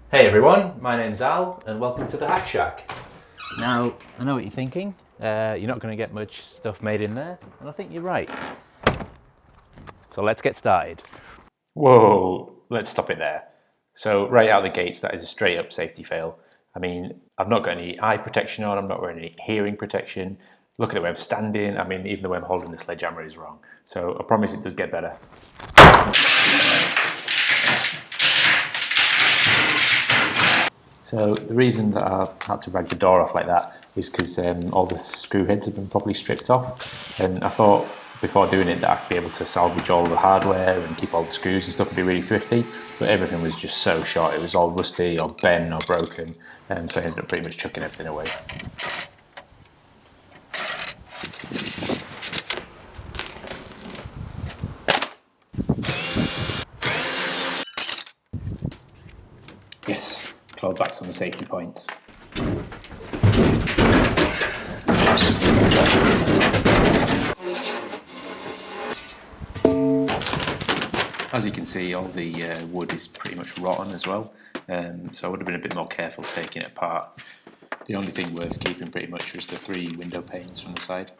Hey everyone, my name's Al and welcome to the Hack Shack. Now, I know what you're thinking. You're not going to get much stuff made in there, and I think you're right. So let's get started. Whoa, let's stop it there. So right out of the gates, that is a straight up safety fail. I mean, I've not got any eye protection on, I'm not wearing any hearing protection. Look at the way I'm standing. I mean, even the way I'm holding the sledgehammer is wrong. So I promise it does get better. So the reason that I had to rag the door off like that is because all the screw heads have been properly stripped off, and I thought before doing it that I'd be able to salvage all the hardware and keep all the screws and stuff and be really thrifty, but everything was just so short. It was all rusty or bent or broken, and so I ended up pretty much chucking everything away. Yes, clawed back some of the safety points. As you can see, all the wood is pretty much rotten as well, so I would have been a bit more careful taking it apart. The only thing worth keeping pretty much was the 3 window panes from the side.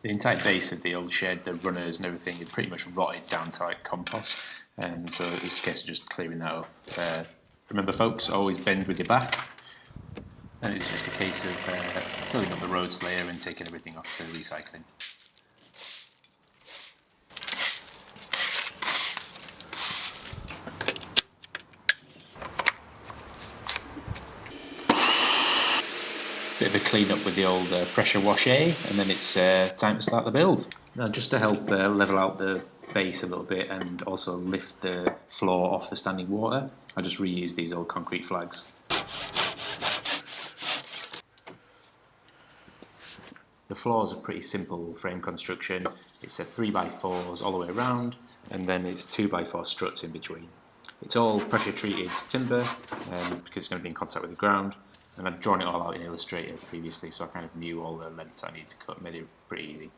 The entire base of the old shed, the runners and everything, had pretty much rotted down to like compost, so it was a case of just clearing that up. Remember folks, always bend with your back, and it's just a case of filling up the road slayer and taking everything off to recycling. Bit of a clean up with the old pressure washer, and then it's time to start the build. Now, just to help level out the base a little bit and also lift the floor off the standing water, I just reused these old concrete flags. The floor is a pretty simple frame construction. It's a 3x4s all the way around, and then it's 2x4 struts in between. It's all pressure treated timber because it's going to be in contact with the ground, and I'd drawn it all out in Illustrator previously, so I kind of knew all the lengths I needed to cut, made it pretty easy.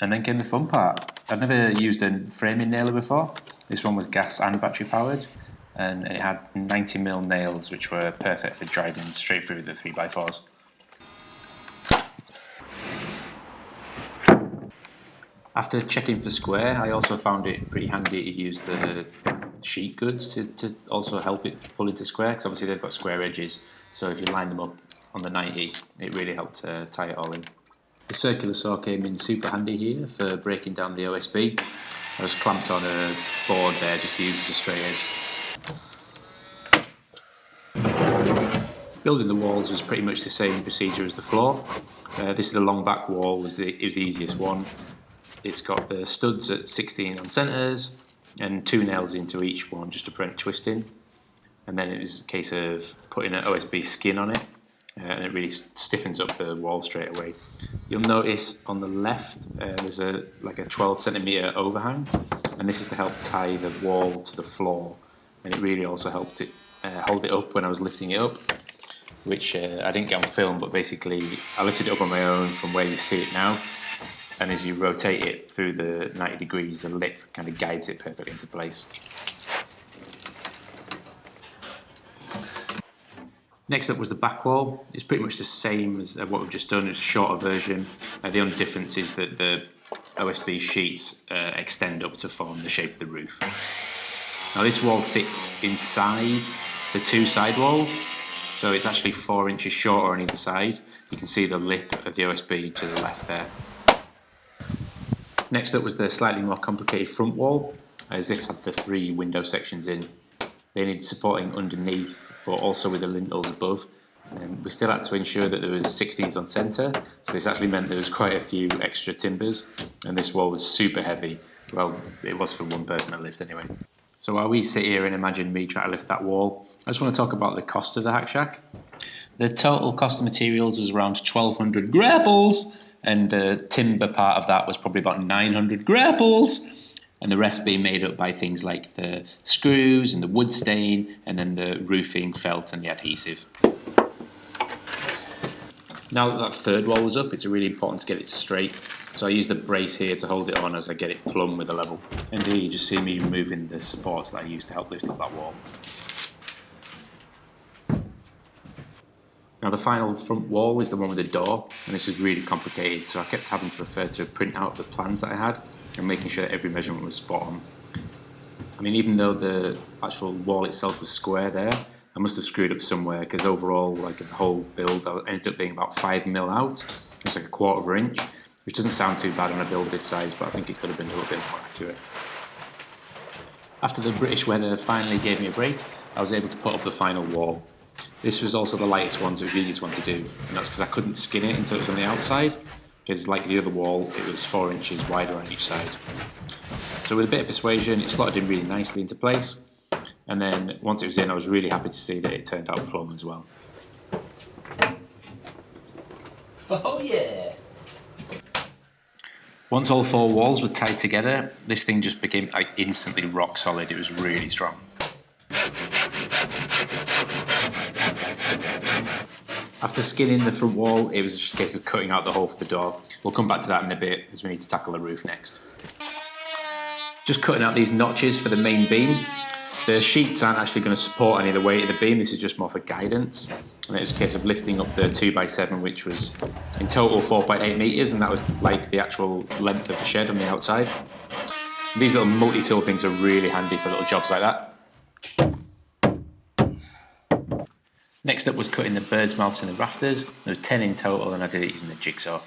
And then came the fun part. I'd never used a framing nailer before. This one was gas and battery powered, and it had 90mm nails which were perfect for driving straight through the 3x4s. After checking for square, I also found it pretty handy to use the sheet goods to also help it pull into square, because obviously they've got square edges, so if you line them up on the 90, it really helped tie it all in. The circular saw came in super handy here for breaking down the OSB. I was clamped on a board there just to use as a straight edge. Building the walls was pretty much the same procedure as the floor. This is the long back wall, it was the easiest one. It's got the studs at 16 on centres and 2 nails into each one just to prevent twisting. And then it was a case of putting an OSB skin on it, and it really stiffens up the wall straight away. You'll notice on the left there's a 12cm overhang, and this is to help tie the wall to the floor, and it really also helped it hold it up when I was lifting it up, which I didn't get on film, but basically I lifted it up on my own from where you see it now, and as you rotate it through the 90 degrees, the lip kind of guides it perfectly into place. Next up was the back wall. It's pretty much the same as what we've just done, it's a shorter version. The only difference is that the OSB sheets extend up to form the shape of the roof. Now this wall sits inside the 2 side walls, so it's actually 4 inches shorter on either side. You can see the lip of the OSB to the left there. Next up was the slightly more complicated front wall, as this had the 3 window sections in. They needed supporting underneath, but also with the lintels above. We still had to ensure that there was 16s on centre, so this actually meant there was quite a few extra timbers, and this wall was super heavy. Well, it was for one person to lift anyway. So while we sit here and imagine me trying to lift that wall, I just want to talk about the cost of the Hack Shack. The total cost of materials was around 1,200 grapples, and the timber part of that was probably about 900 grapples, and the rest being made up by things like the screws and the wood stain, and then the roofing felt and the adhesive. Now that third wall was up, it's really important to get it straight. So I use the brace here to hold it on as I get it plumb with the level. And here you just see me removing the supports that I used to help lift up that wall. Now the final front wall is the one with the door, and this is really complicated, so I kept having to refer to a printout of the plans that I had and making sure that every measurement was spot on. I mean, even though the actual wall itself was square there, I must have screwed up somewhere, because overall, like the whole build, I ended up being about 5mm out. It's like a 1/4 inch, which doesn't sound too bad on a build this size, but I think it could have been a little bit more accurate. After the British weather finally gave me a break, I was able to put up the final wall. This was also the lightest one, so it was the easiest one to do, and that's because I couldn't skin it until it was on the outside, because like the other wall, it was 4 inches wider on each side. So with a bit of persuasion, it slotted in really nicely into place. And then once it was in, I was really happy to see that it turned out plumb as well. Oh yeah! Once all 4 walls were tied together, this thing just became like instantly rock solid. It was really strong. After skinning the front wall, it was just a case of cutting out the hole for the door. We'll come back to that in a bit, as we need to tackle the roof next. Just cutting out these notches for the main beam. The sheets aren't actually going to support any of the weight of the beam, this is just more for guidance. And it was a case of lifting up the 2x7, which was in total 4.8 metres, and that was like the actual length of the shed on the outside. These little multi-tool things are really handy for little jobs like that. Next up was cutting the bird's mouths in the rafters. There was 10 in total, and I did it using the jigsaw.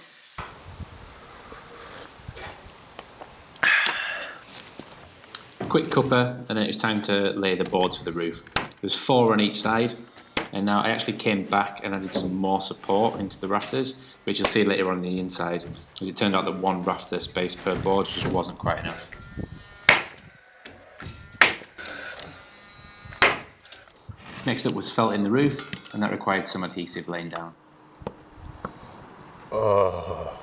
Quick cupper, and then it was time to lay the boards for the roof. There's 4 on each side, and now I actually came back and added some more support into the rafters, which you'll see later on the inside, as it turned out that 1 rafter space per board just wasn't quite enough. Next up was felting the roof, and that required some adhesive laying down. Oh,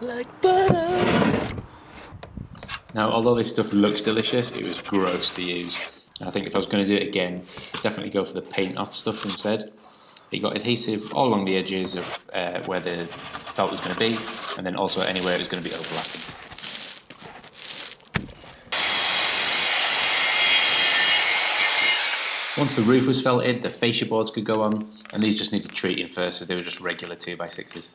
like butter! Now, although this stuff looks delicious, it was gross to use. And I think if I was going to do it again, I'd definitely go for the paint off stuff instead. It got adhesive all along the edges of where the felt was going to be, and then also anywhere it was going to be overlapping. Once the roof was felted, the fascia boards could go on, and these just needed treating first, so they were just regular 2x6s.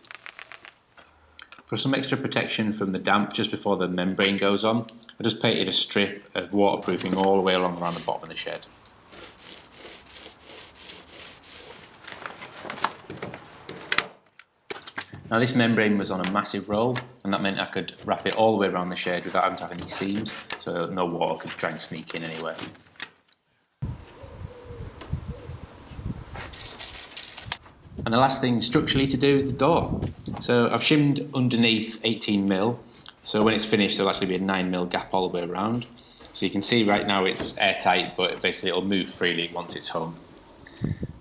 For some extra protection from the damp just before the membrane goes on, I just painted a strip of waterproofing all the way along around the bottom of the shed. Now this membrane was on a massive roll, and that meant I could wrap it all the way around the shed without having to have any seams, so no water could try and sneak in anywhere. And the last thing structurally to do is the door. So I've shimmed underneath 18mm, so when it's finished there'll actually be a 9mm gap all the way around. So you can see right now it's airtight, but basically it'll move freely once it's hung.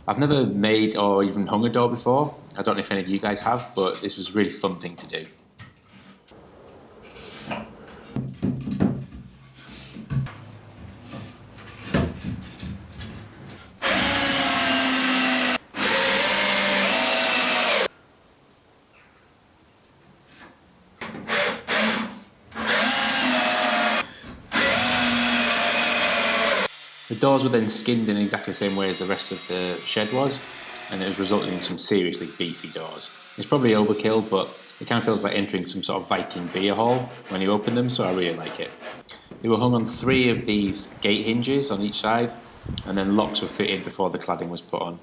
I've never made or even hung a door before. I don't know if any of you guys have, but this was a really fun thing to do. The doors were then skinned in exactly the same way as the rest of the shed was, and it was resulting in some seriously beefy doors. It's probably overkill, but it kind of feels like entering some sort of Viking beer hall when you open them, so I really like it. They were hung on 3 of these gate hinges on each side, and then locks were fitted before the cladding was put on.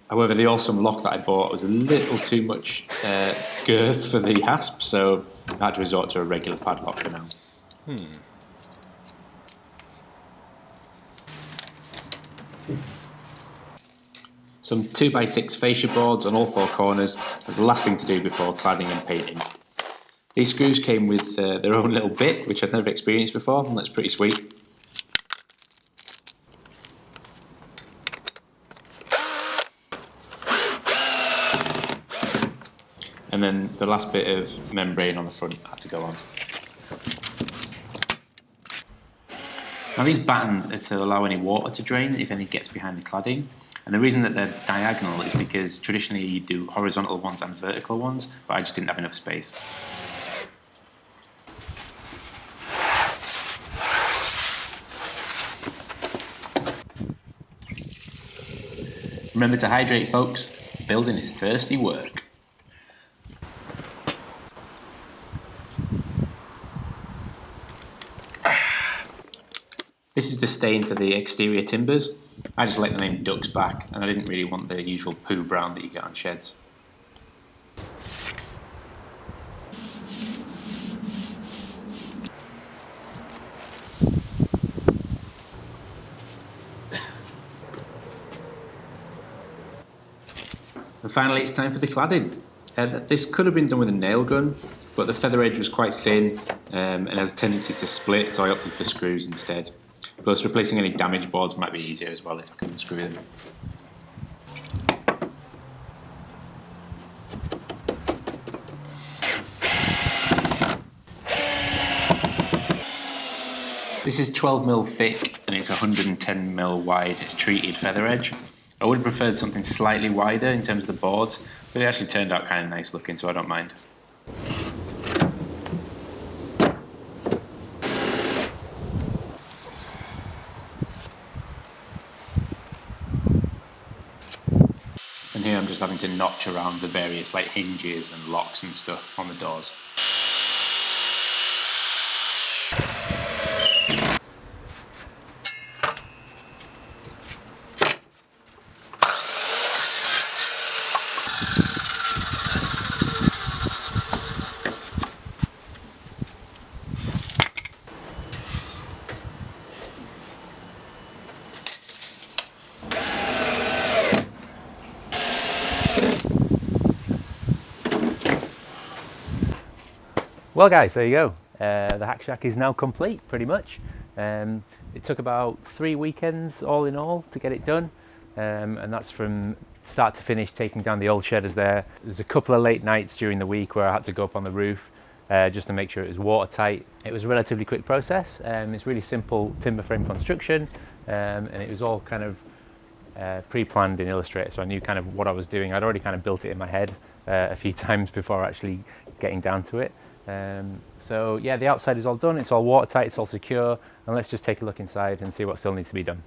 However, the awesome lock that I bought was a little too much girth for the hasp, so I had to resort to a regular padlock for now. Some 2x6 fascia boards on all 4 corners was the last thing to do before cladding and painting. These screws came with their own little bit, which I'd never experienced before, and that's pretty sweet. and then the last bit of membrane on the front had to go on. Now these battens are to allow any water to drain if any gets behind the cladding, and the reason that they're diagonal is because traditionally you do horizontal ones and vertical ones, but I just didn't have enough space. Remember to hydrate, folks. Building is thirsty work. This is the stain for the exterior timbers. I just like the name Ducks back, and I didn't really want the usual poo brown that you get on sheds. And finally, it's time for the cladding. This could have been done with a nail gun, but the feather edge was quite thin and has a tendency to split, so I opted for screws instead. Plus, replacing any damaged boards might be easier as well if I can unscrew them. This is 12mm thick and it's 110mm wide. It's treated feather edge. I would have preferred something slightly wider in terms of the boards, but it actually turned out kind of nice looking, so I don't mind. And here I'm just having to notch around the various like hinges and locks and stuff on the doors. Well guys, there you go. The Hack Shack is now complete, pretty much. It took about 3 weekends all in all to get it done, and that's from start to finish, taking down the old shedders there. There's a couple of late nights during the week where I had to go up on the roof just to make sure it was watertight. It was a relatively quick process. It's really simple timber frame construction, and it was all kind of pre-planned in Illustrator, so I knew kind of what I was doing. I'd already kind of built it in my head a few times before actually getting down to it. So yeah, the outside is all done, it's all watertight, it's all secure, and let's just take a look inside and see what still needs to be done.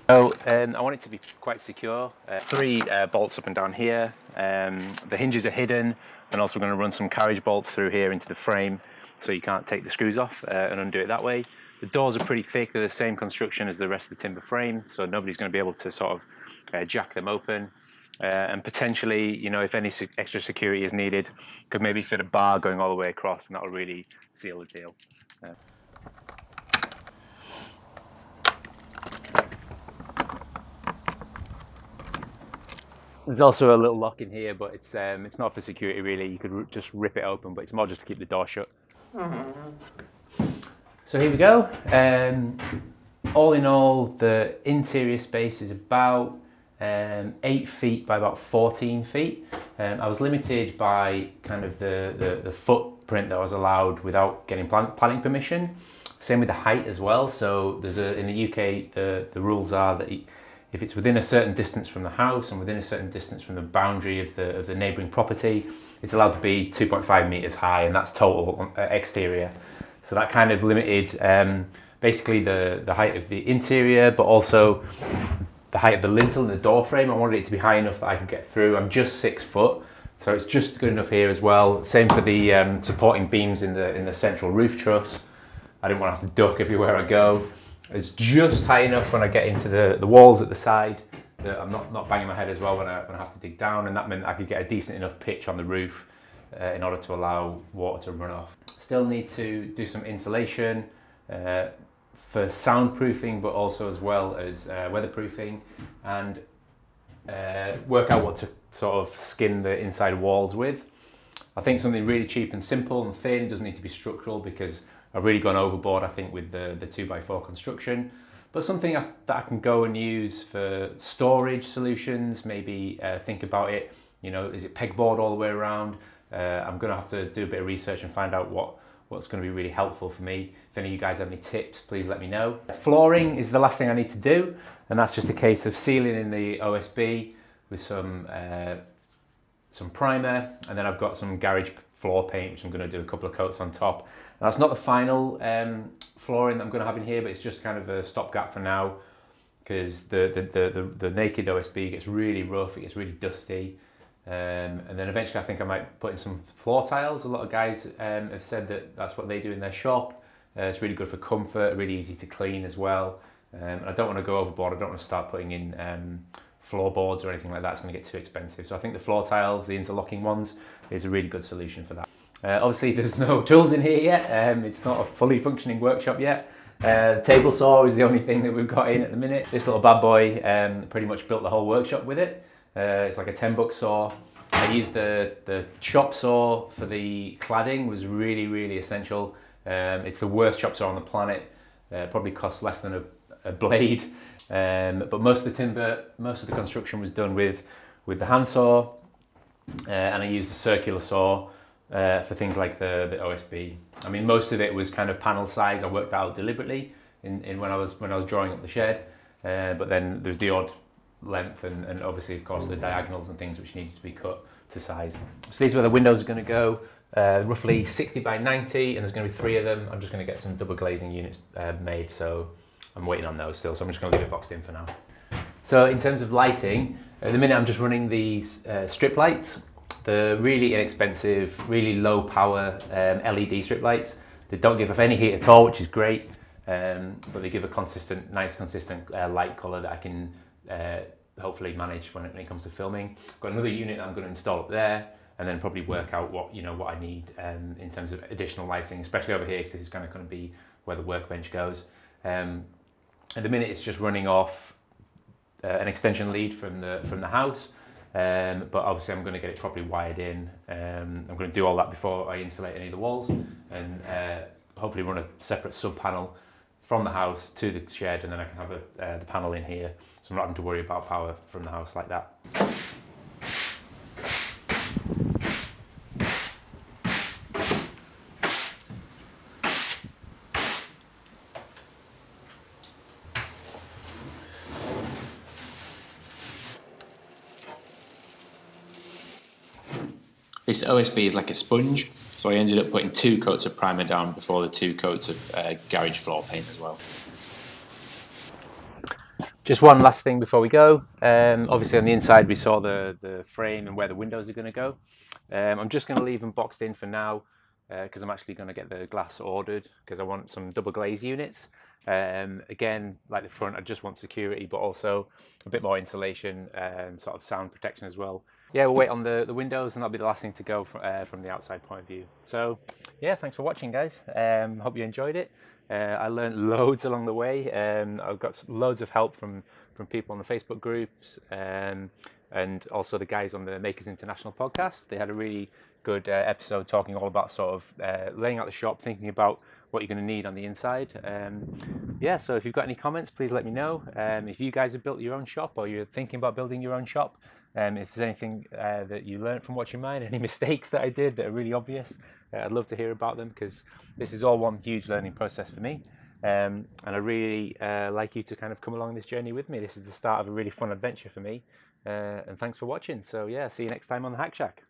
So I want it to be quite secure. 3 bolts up and down here. The hinges are hidden, and also we're going to run some carriage bolts through here into the frame so you can't take the screws off and undo it that way. The doors are pretty thick, they're the same construction as the rest of the timber frame, so nobody's going to be able to sort of jack them open. And potentially, you know, if any extra security is needed, could maybe fit a bar going all the way across, and that will really seal the deal. There's also a little lock in here, but it's not for security really. You could just rip it open, but it's more just to keep the door shut. So here we go. All in all, the interior space is about 8 feet by about 14 feet. I was limited by kind of the footprint that I was allowed without getting planning permission. Same with the height as well. So there's in the UK, the rules are that if it's within a certain distance from the house and within a certain distance from the boundary of the neighbouring property, it's allowed to be 2.5 metres high, and that's total exterior. So that kind of limited basically the height of the interior, but also the height of the lintel and the door frame. I wanted it to be high enough that I could get through. I'm just 6 foot, so it's just good enough here as well. Same for the supporting beams in the central roof truss. I didn't want to have to duck everywhere I go. It's just high enough when I get into the walls at the side that I'm not banging my head as well when I have to dig down, and that meant I could get a decent enough pitch on the roof in order to allow water to run off. Still need to do some insulation for soundproofing, but also as well as weatherproofing, and work out what to sort of skin the inside walls with. I think something really cheap and simple and thin, doesn't need to be structural because I've really gone overboard, I think, with the 2x4 construction. But something that I can go and use for storage solutions, maybe think about it You know, is it pegboard all the way around? I'm going to have to do a bit of research and find out what's going to be really helpful for me. If any of you guys have any tips, please let me know. Flooring is the last thing I need to do, and that's just a case of sealing in the OSB with some primer, and then I've got some garage floor paint, which I'm going to do a couple of coats on top. Now, it's not the final flooring that I'm going to have in here, but it's just kind of a stopgap for now, because the naked OSB gets really rough, it gets really dusty. And then eventually I think I might put in some floor tiles. A lot of guys have said that that's what they do in their shop. It's really good for comfort, really easy to clean as well. And I don't want to go overboard. I don't want to start putting in floorboards or anything like that. It's going to get too expensive. So I think the floor tiles, the interlocking ones, is a really good solution for that. Obviously there's no tools in here yet. It's not a fully functioning workshop yet. Table saw is the only thing that we've got in at the minute. This little bad boy pretty much built the whole workshop with it. It's like a 10-buck saw. I used the chop saw for the cladding, was really essential. It's the worst chop saw on the planet. Probably costs less than a blade. But most of the timber, most of the construction was done with the hand saw, and I used the circular saw for things like the OSB. I mean, most of it was kind of panel size. I worked out deliberately in when I was drawing up the shed, but then there's the odd length and obviously of course the diagonals and things which needed to be cut to size. So these are where the windows are going to go, roughly 60 by 90, and there's going to be 3 of them. I'm just going to get some double glazing units made, so I'm waiting on those still, so I'm just going to leave it boxed in for now. So in terms of lighting, at the minute I'm just running these strip lights. The really inexpensive, really low power LED strip lights. They don't give off any heat at all, which is great, but they give a nice consistent light colour that I can hopefully manage when it comes to filming. I've got another unit that I'm going to install up there, and then probably work out what I need in terms of additional lighting, especially over here, because this is kind of going to be where the workbench goes. At the minute, it's just running off an extension lead from the house, but obviously I'm going to get it properly wired in. I'm going to do all that before I insulate any of the walls, and hopefully run a separate sub panel from the house to the shed, and then I can have the panel in here, so I'm not having to worry about power from the house like that. This OSB is like a sponge, so I ended up putting 2 coats of primer down before the 2 coats of garage floor paint as well. Just one last thing before we go. Obviously on the inside we saw the frame and where the windows are going to go. I'm just going to leave them boxed in for now, because I'm actually going to get the glass ordered, because I want some double glaze units. Again, like the front, I just want security, but also a bit more insulation and sort of sound protection as well. Yeah, we'll wait on the windows, and that'll be the last thing to go from the outside point of view. So yeah, thanks for watching, guys. Hope you enjoyed it. I learned loads along the way. I've got loads of help from people on the Facebook groups, and also the guys on the Makers International podcast. They had a really good episode talking all about sort of laying out the shop, thinking about what you're going to need on the inside. Yeah, so if you've got any comments, please let me know. If you guys have built your own shop, or you're thinking about building your own shop, if there's anything that you learned from watching mine, any mistakes that I did that are really obvious, I'd love to hear about them, because this is all one huge learning process for me. And I really like you to kind of come along this journey with me. This is the start of a really fun adventure for me. And thanks for watching. So yeah, see you next time on the Hack Shack.